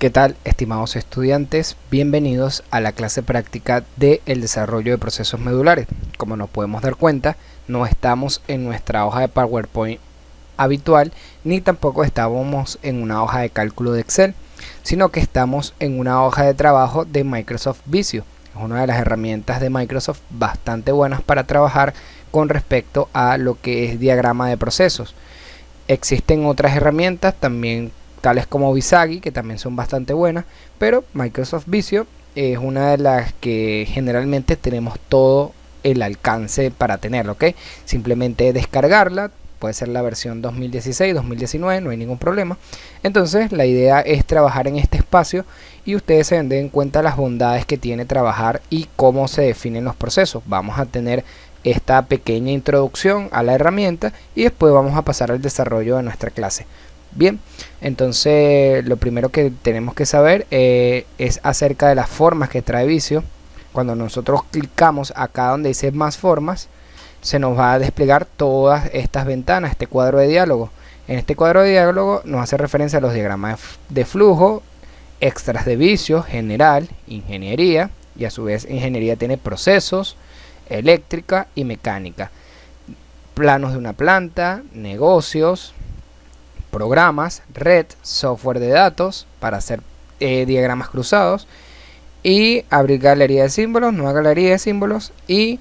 ¿Qué tal, estimados estudiantes? Bienvenidos a la clase práctica de el desarrollo de procesos medulares. Como nos podemos dar cuenta, no estamos en nuestra hoja de PowerPoint habitual, ni tampoco estábamos en una hoja de cálculo de Excel, sino que estamos en una hoja de trabajo de Microsoft Visio. Es una de las herramientas de Microsoft bastante buenas para trabajar con respecto a lo que es diagrama de procesos. Existen otras herramientas también, tales como Visagi, que también son bastante buenas, pero Microsoft Visio es una de las que generalmente tenemos todo el alcance para tenerlo, ¿ok? Simplemente descargarla, puede ser la versión 2016, 2019, no hay ningún problema. Entonces la idea es trabajar en este espacio y ustedes se den cuenta las bondades que tiene trabajar y cómo se definen los procesos. Vamos a tener esta pequeña introducción a la herramienta y después vamos a pasar al desarrollo de nuestra clase. Bien, entonces lo primero que tenemos que saber es acerca de las formas que trae Visio. Cuando nosotros clicamos acá donde dice más formas, se nos va a desplegar todas estas ventanas, este cuadro de diálogo. En este cuadro de diálogo nos hace referencia a los diagramas de flujo, extras de Visio, general, ingeniería, y a su vez ingeniería tiene procesos, eléctrica y mecánica, planos de una planta, negocios, programas, red, software de datos para hacer diagramas cruzados, y abrir galería de símbolos, nueva galería de símbolos, y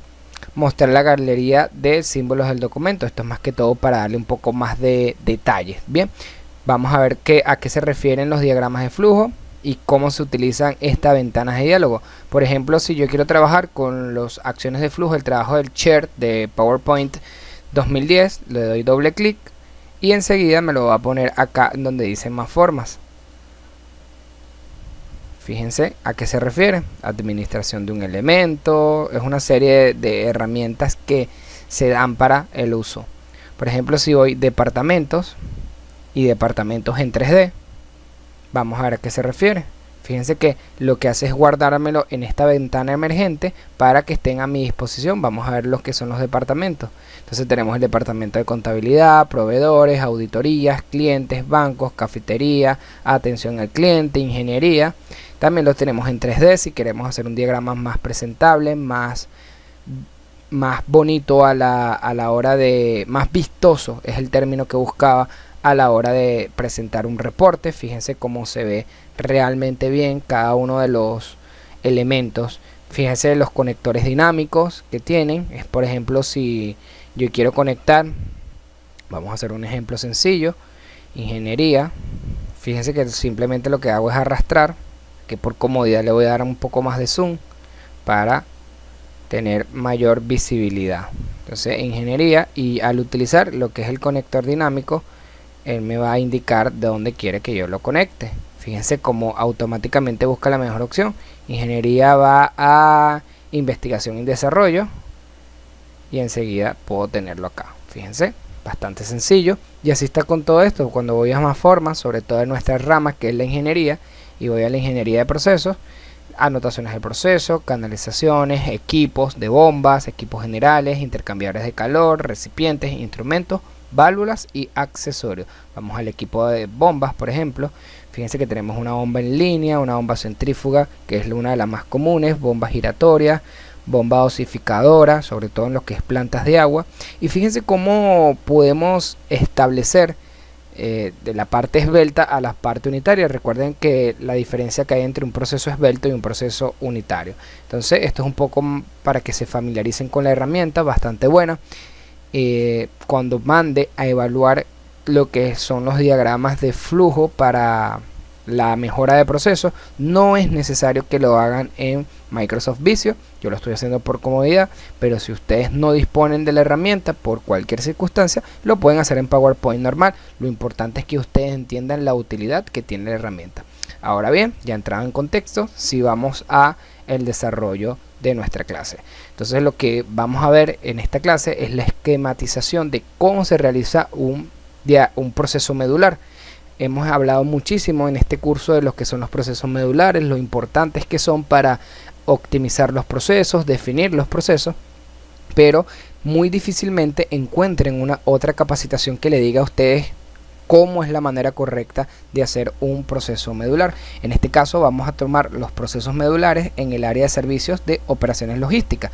mostrar la galería de símbolos del documento. Esto es más que todo para darle un poco más de detalles. Bien, vamos a ver a qué se refieren los diagramas de flujo y cómo se utilizan estas ventanas de diálogo. Por ejemplo, si yo quiero trabajar con las acciones de flujo, el trabajo del chart de PowerPoint 2010, le doy doble clic y enseguida me lo va a poner acá donde dice más formas. Fíjense a qué se refiere: administración de un elemento. Es una serie de herramientas que se dan para el uso. Por ejemplo, si voy departamentos y departamentos en 3D, vamos a ver a qué se refiere. Fíjense que lo que hace es guardármelo en esta ventana emergente para que estén a mi disposición. Vamos a ver los que son los departamentos. Entonces tenemos el departamento de contabilidad, proveedores, auditorías, clientes, bancos, cafetería, atención al cliente, ingeniería. También los tenemos en 3D si queremos hacer un diagrama más presentable, más bonito a la hora de, más vistoso es el término que buscaba a la hora de presentar un reporte. Fíjense cómo se ve realmente bien cada uno de los elementos. Fíjense los conectores dinámicos que tienen. Es, por ejemplo, si yo quiero conectar, vamos a hacer un ejemplo sencillo, ingeniería. Fíjense que simplemente lo que hago es arrastrar, que por comodidad le voy a dar un poco más de zoom para tener mayor visibilidad. Entonces ingeniería, y al utilizar lo que es el conector dinámico, él me va a indicar de dónde quiere que yo lo conecte. Fíjense cómo automáticamente busca la mejor opción. Ingeniería va a investigación y desarrollo y enseguida puedo tenerlo acá. Fíjense, bastante sencillo. Y así está con todo esto. Cuando voy a más formas, sobre todo en nuestras ramas que es la ingeniería, y voy a la ingeniería de procesos, anotaciones de proceso, canalizaciones, equipos de bombas, equipos generales, intercambiadores de calor, recipientes, instrumentos, válvulas y accesorios. Vamos al equipo de bombas, por ejemplo. Fíjense que tenemos una bomba en línea, una bomba centrífuga, que es una de las más comunes, bomba giratoria, bomba dosificadora, sobre todo en lo que es plantas de agua. Y fíjense cómo podemos establecer de la parte esbelta a la parte unitaria. Recuerden que la diferencia que hay entre un proceso esbelto y un proceso unitario. Entonces esto es un poco para que se familiaricen con la herramienta, bastante buena. Cuando mande a evaluar lo que son los diagramas de flujo para la mejora de procesos, no es necesario que lo hagan en Microsoft Visio. Yo lo estoy haciendo por comodidad, pero si ustedes no disponen de la herramienta por cualquier circunstancia, lo pueden hacer en PowerPoint normal. Lo importante es que ustedes entiendan la utilidad que tiene la herramienta. Ahora bien, ya entrado en contexto, si vamos a el desarrollo de nuestra clase. Entonces lo que vamos a ver en esta clase es la esquematización de cómo se realiza un proceso medular. Hemos hablado muchísimo en este curso de lo que son los procesos medulares, lo importantes que son para optimizar los procesos, definir los procesos, pero muy difícilmente encuentren una otra capacitación que le diga a ustedes cómo es la manera correcta de hacer un proceso medular. En este caso vamos a tomar los procesos medulares en el área de servicios de operaciones logísticas.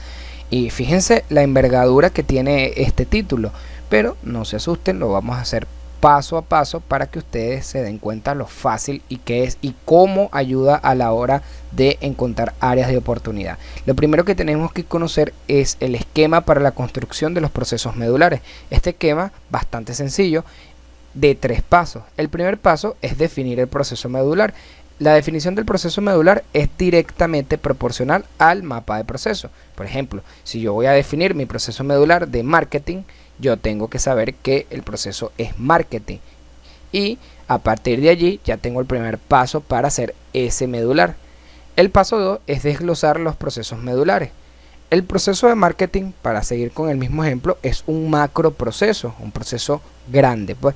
Y fíjense la envergadura que tiene este título, pero no se asusten, lo vamos a hacer paso a paso para que ustedes se den cuenta lo fácil y qué es y cómo ayuda a la hora de encontrar áreas de oportunidad. Lo primero que tenemos que conocer es el esquema para la construcción de los procesos medulares. Este esquema bastante sencillo, de 3 pasos. El primer paso es definir el proceso medular. La definición del proceso medular es directamente proporcional al mapa de proceso. Por ejemplo, si yo voy a definir mi proceso medular de marketing, yo tengo que saber que el proceso es marketing. Y a partir de allí ya tengo el primer paso para hacer ese medular. El paso 2 es desglosar los procesos medulares. El proceso de marketing, para seguir con el mismo ejemplo, es un macro proceso, un proceso grande, pues.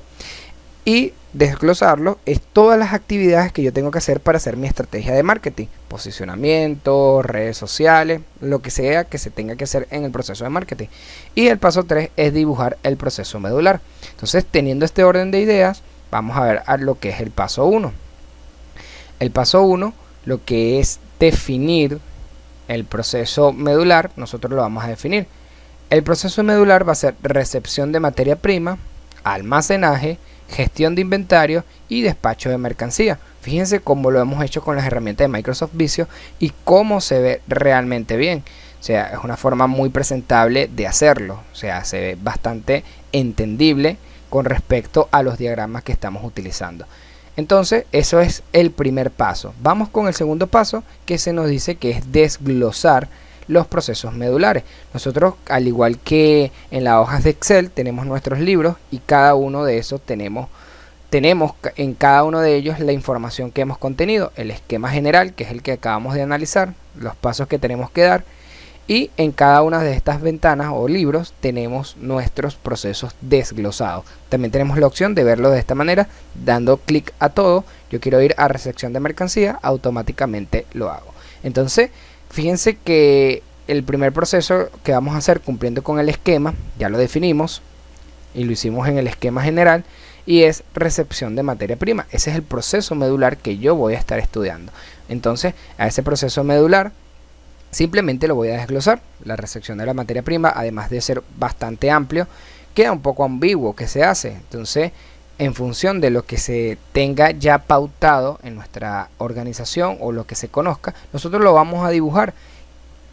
Y desglosarlo es todas las actividades que yo tengo que hacer para hacer mi estrategia de marketing, posicionamiento, redes sociales, lo que sea que se tenga que hacer en el proceso de marketing. Y el paso 3 es dibujar el proceso medular. Entonces, teniendo este orden de ideas, vamos a ver a lo que es el paso 1. El paso 1, lo que es definir el proceso medular, nosotros lo vamos a definir. El proceso medular va a ser recepción de materia prima, almacenaje, gestión de inventario y despacho de mercancía. Fíjense cómo lo hemos hecho con las herramientas de Microsoft Visio y cómo se ve realmente bien. O sea, es una forma muy presentable de hacerlo. O sea, se ve bastante entendible con respecto a los diagramas que estamos utilizando. Entonces, eso es el primer paso. Vamos con el segundo paso, que se nos dice que es desglosar los procesos medulares. Nosotros, al igual que en las hojas de Excel, tenemos nuestros libros y cada uno de esos tenemos en cada uno de ellos la información que hemos contenido, el esquema general, que es el que acabamos de analizar, los pasos que tenemos que dar, y en cada una de estas ventanas o libros tenemos nuestros procesos desglosados. También tenemos la opción de verlo de esta manera, dando clic a todo. Yo quiero ir a recepción de mercancía, automáticamente lo hago. Entonces, fíjense que el primer proceso que vamos a hacer cumpliendo con el esquema, ya lo definimos y lo hicimos en el esquema general, y es recepción de materia prima. Ese es el proceso medular que yo voy a estar estudiando. Entonces, a ese proceso medular simplemente lo voy a desglosar. La recepción de la materia prima, además de ser bastante amplio, queda un poco ambiguo qué se hace. Entonces, en función de lo que se tenga ya pautado en nuestra organización o lo que se conozca, nosotros lo vamos a dibujar.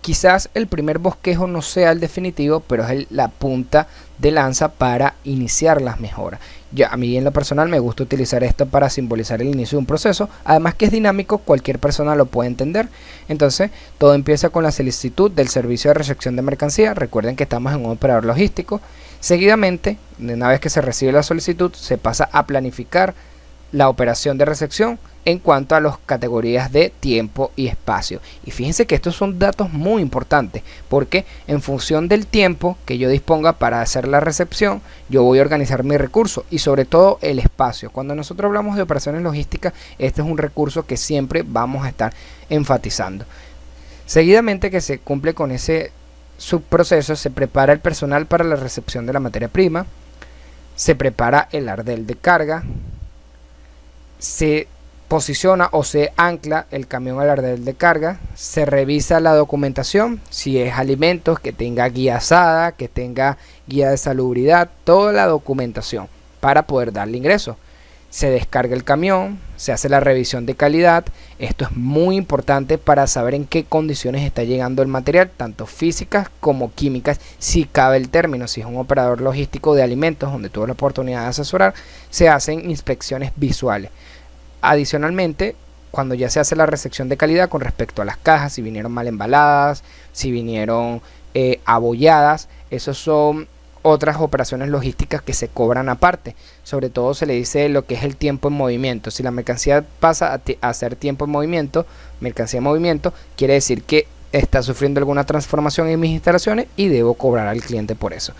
Quizás el primer bosquejo no sea el definitivo, pero es la punta de lanza para iniciar las mejoras. A mí en lo personal me gusta utilizar esto para simbolizar el inicio de un proceso, además que es dinámico, cualquier persona lo puede entender. Entonces, todo empieza con la solicitud del servicio de recepción de mercancía. Recuerden que estamos en un operador logístico. Seguidamente, una vez que se recibe la solicitud, se pasa a planificar la operación de recepción en cuanto a las categorías de tiempo y espacio. Y fíjense que estos son datos muy importantes, porque en función del tiempo que yo disponga para hacer la recepción, yo voy a organizar mi recurso y sobre todo el espacio. Cuando nosotros hablamos de operaciones logísticas, este es un recurso que siempre vamos a estar enfatizando. Seguidamente que se cumple con ese subproceso, se prepara el personal para la recepción de la materia prima, se prepara el ardel de carga, se posiciona o se ancla el camión al ardel de carga, se revisa la documentación, si es alimentos, que tenga guía asada, que tenga guía de salubridad, toda la documentación para poder darle ingreso. Se descarga el camión, se hace la revisión de calidad. Esto es muy importante para saber en qué condiciones está llegando el material, tanto físicas como químicas, si cabe el término. Si es un operador logístico de alimentos, donde tuve la oportunidad de asesorar, se hacen inspecciones visuales. Adicionalmente, cuando ya se hace la recepción de calidad con respecto a las cajas, si vinieron mal embaladas, si vinieron abolladas, esos son otras operaciones logísticas que se cobran aparte. Sobre todo se le dice lo que es el tiempo en movimiento. Si la mercancía pasa a ser tiempo en movimiento, mercancía en movimiento, quiere decir que está sufriendo alguna transformación en mis instalaciones y debo cobrar al cliente por eso.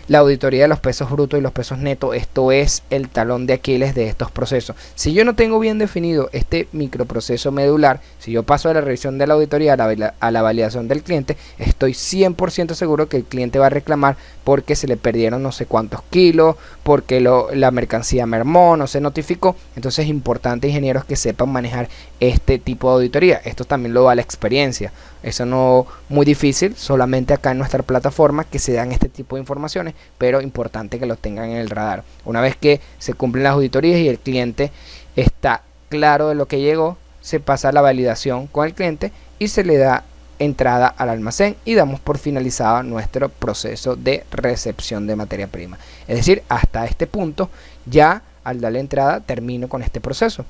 La auditoría de los pesos brutos y los pesos netos, esto es el talón de Aquiles de estos procesos. Si yo no tengo bien definido este microproceso medular, si yo paso de la revisión de la auditoría a la validación del cliente, estoy 100% seguro que el cliente va a reclamar porque se le perdieron no sé cuántos kilos, porque la mercancía mermó, no se notificó. Entonces es importante, ingenieros, que sepan manejar este tipo de auditoría. Esto también lo da la experiencia. Eso no muy difícil, solamente acá en nuestra plataforma que se dan este tipo de informaciones, pero importante que lo tengan en el radar. Una vez que se cumplen las auditorías y el cliente está claro de lo que llegó, se pasa a la validación con el cliente y se le da entrada al almacén y damos por finalizado nuestro proceso de recepción de materia prima. Es decir, hasta este punto ya al darle entrada termino con este proceso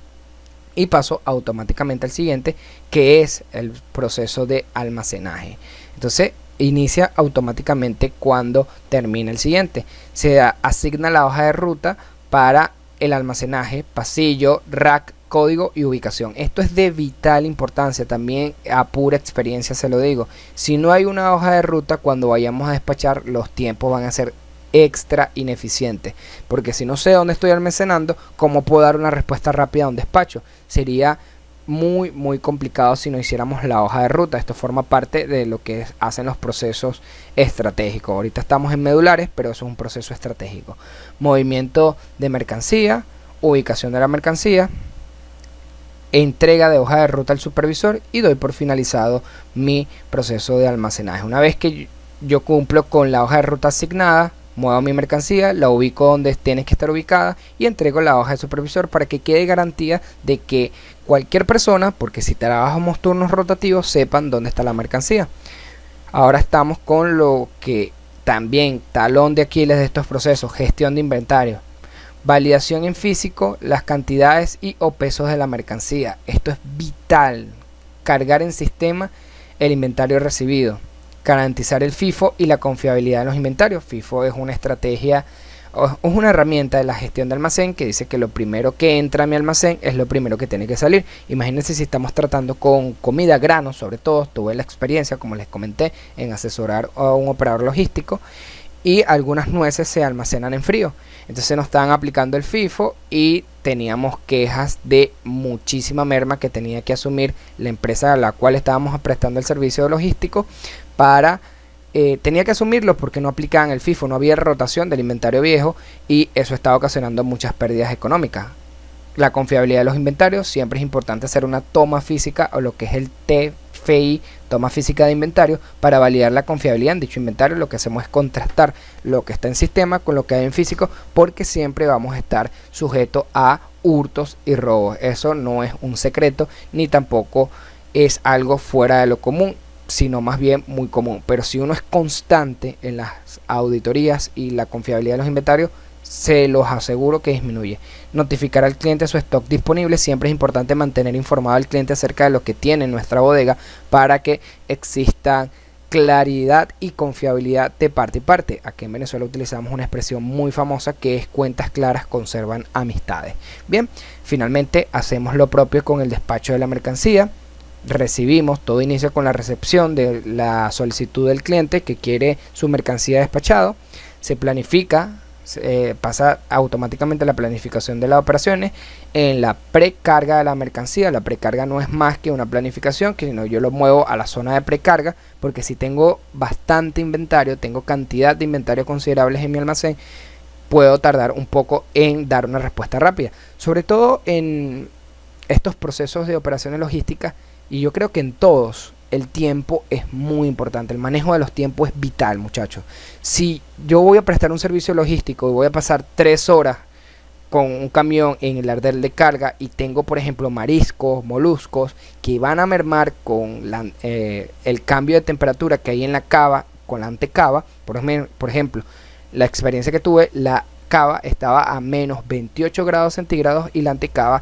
y paso automáticamente al siguiente, que es el proceso de almacenaje. Entonces inicia automáticamente cuando termina el siguiente. Se asigna la hoja de ruta para el almacenaje, pasillo, rack, código y ubicación. Esto es de vital importancia, también a pura experiencia se lo digo. Si no hay una hoja de ruta, cuando vayamos a despachar, los tiempos van a ser extra ineficientes, porque si no sé dónde estoy almacenando, ¿cómo puedo dar una respuesta rápida a un despacho? Sería muy complicado si no hiciéramos la hoja de ruta. Esto forma parte de lo que hacen los procesos estratégicos. Ahorita estamos en medulares, pero eso es un proceso estratégico. Movimiento de mercancía, ubicación de la mercancía, entrega de hoja de ruta al supervisor y doy por finalizado mi proceso de almacenaje. Una vez que yo cumplo con la hoja de ruta asignada, muevo mi mercancía, la ubico donde tiene que estar ubicada y entrego la hoja de supervisor para que quede garantía de que cualquier persona, porque si trabajamos turnos rotativos, sepan dónde está la mercancía. Ahora estamos con lo que también talón de Aquiles de estos procesos: gestión de inventario, validación en físico, las cantidades y o pesos de la mercancía. Esto es vital. Cargar en sistema el inventario recibido, garantizar el FIFO y la confiabilidad de los inventarios. FIFO es una estrategia, es una herramienta de la gestión de almacén que dice que lo primero que entra a mi almacén es lo primero que tiene que salir. Imagínense si estamos tratando con comida, granos, sobre todo. Tuve la experiencia, como les comenté, en asesorar a un operador logístico y algunas nueces se almacenan en frío. Entonces nos estaban aplicando el FIFO y teníamos quejas de muchísima merma que tenía que asumir la empresa a la cual estábamos prestando el servicio logístico para... tenía que asumirlo porque no aplicaban el FIFO, no había rotación del inventario viejo y eso estaba ocasionando muchas pérdidas económicas. La confiabilidad de los inventarios, siempre es importante hacer una toma física o lo que es el TFI, toma física de inventario, para validar la confiabilidad en dicho inventario. Lo que hacemos es contrastar lo que está en sistema con lo que hay en físico, porque siempre vamos a estar sujetos a hurtos y robos. Eso no es un secreto ni tampoco es algo fuera de lo común, sino más bien muy común. Pero si uno es constante en las auditorías y la confiabilidad de los inventarios, se los aseguro que disminuye. Notificar al cliente su stock disponible. Siempre es importante mantener informado al cliente acerca de lo que tiene en nuestra bodega para que exista claridad y confiabilidad de parte y parte. Aquí en Venezuela utilizamos una expresión muy famosa que es: cuentas claras conservan amistades. Bien, finalmente hacemos lo propio con el despacho de la mercancía. Recibimos, todo inicia con la recepción de la solicitud del cliente que quiere su mercancía despachado. Se planifica, pasa automáticamente la planificación de las operaciones en la precarga de la mercancía. La precarga no es más que una planificación, que no, yo lo muevo a la zona de precarga, porque si tengo bastante inventario, tengo cantidad de inventario considerables en mi almacén, puedo tardar un poco en dar una respuesta rápida, sobre todo en estos procesos de operaciones logísticas. Y yo creo que en todos el tiempo es muy importante. El manejo de los tiempos es vital, muchachos. Si yo voy a prestar un servicio logístico y voy a pasar 3 horas con un camión en el arder de carga y tengo, por ejemplo, mariscos, moluscos que van a mermar con el cambio de temperatura que hay en la cava, con la antecava, por ejemplo, la experiencia que tuve, la cava estaba a menos 28 grados centígrados y la antecava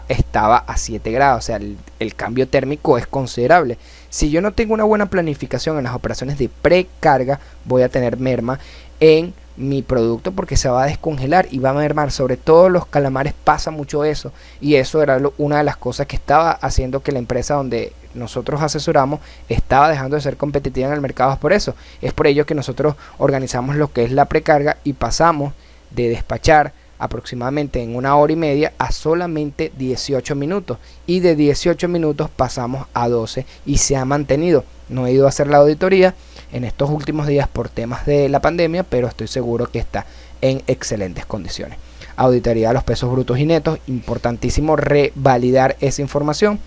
estaba a 7 grados, o sea, el cambio térmico es considerable. Si yo no tengo una buena planificación en las operaciones de precarga, voy a tener merma en mi producto porque se va a descongelar y va a mermar. Sobre todo los calamares pasa mucho eso, y eso era una de las cosas que estaba haciendo que la empresa donde nosotros asesoramos estaba dejando de ser competitiva en el mercado. Por eso es por ello que nosotros organizamos lo que es la precarga y pasamos de despachar aproximadamente en 1 hora y media a solamente 18 minutos, y de 18 minutos pasamos a 12 y se ha mantenido. No he ido a hacer la auditoría en estos últimos días por temas de la pandemia, pero estoy seguro que está en excelentes condiciones. Auditoría de los pesos brutos y netos, importantísimo revalidar esa información.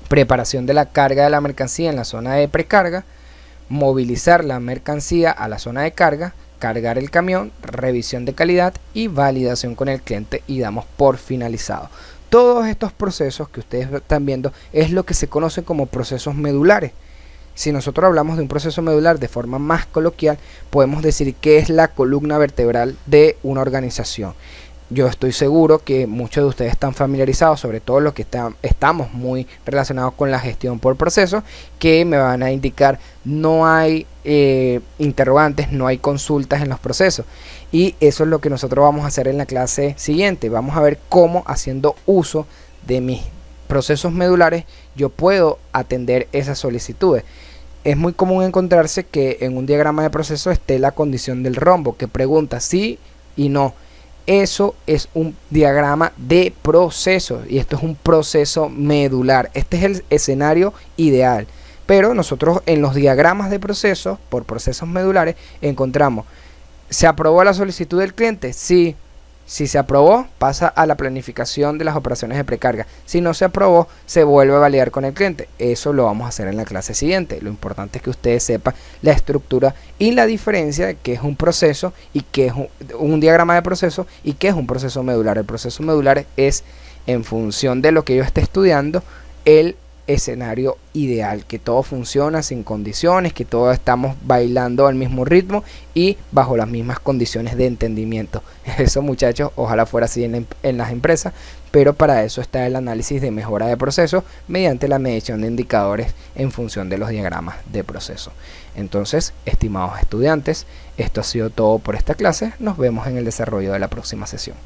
Preparación de la carga de la mercancía en la zona de precarga, movilizar la mercancía a la zona de carga, cargar el camión, revisión de calidad y validación con el cliente, y damos por finalizado. Todos estos procesos que ustedes están viendo es lo que se conoce como procesos medulares. Si nosotros hablamos de un proceso medular de forma más coloquial, podemos decir que es la columna vertebral de una organización. Yo estoy seguro que muchos de ustedes están familiarizados, sobre todo los que estamos muy relacionados con la gestión por procesos, que me van a indicar no hay interrogantes, no hay consultas en los procesos. Y eso es lo que nosotros vamos a hacer en la clase siguiente. Vamos a ver cómo, haciendo uso de mis procesos medulares, yo puedo atender esas solicitudes. Es muy común encontrarse que en un diagrama de proceso esté la condición del rombo, que pregunta sí y no. Eso es un diagrama de procesos y esto es un proceso medular. Este es el escenario ideal, pero nosotros en los diagramas de procesos por procesos medulares encontramos: ¿se aprobó la solicitud del cliente? Sí. Si se aprobó, pasa a la planificación de las operaciones de precarga. Si no se aprobó, se vuelve a validar con el cliente. Eso lo vamos a hacer en la clase siguiente. Lo importante es que ustedes sepan la estructura y la diferencia de qué es un proceso y qué es un diagrama de proceso y qué es un proceso medular. El proceso medular es, en función de lo que yo esté estudiando, el escenario ideal, que todo funciona sin condiciones, que todos estamos bailando al mismo ritmo y bajo las mismas condiciones de entendimiento. Eso, muchachos, ojalá fuera así en las empresas, pero para eso está el análisis de mejora de procesos mediante la medición de indicadores en función de los diagramas de proceso. Entonces, estimados estudiantes, esto ha sido todo por esta clase. Nos vemos en el desarrollo de la próxima sesión.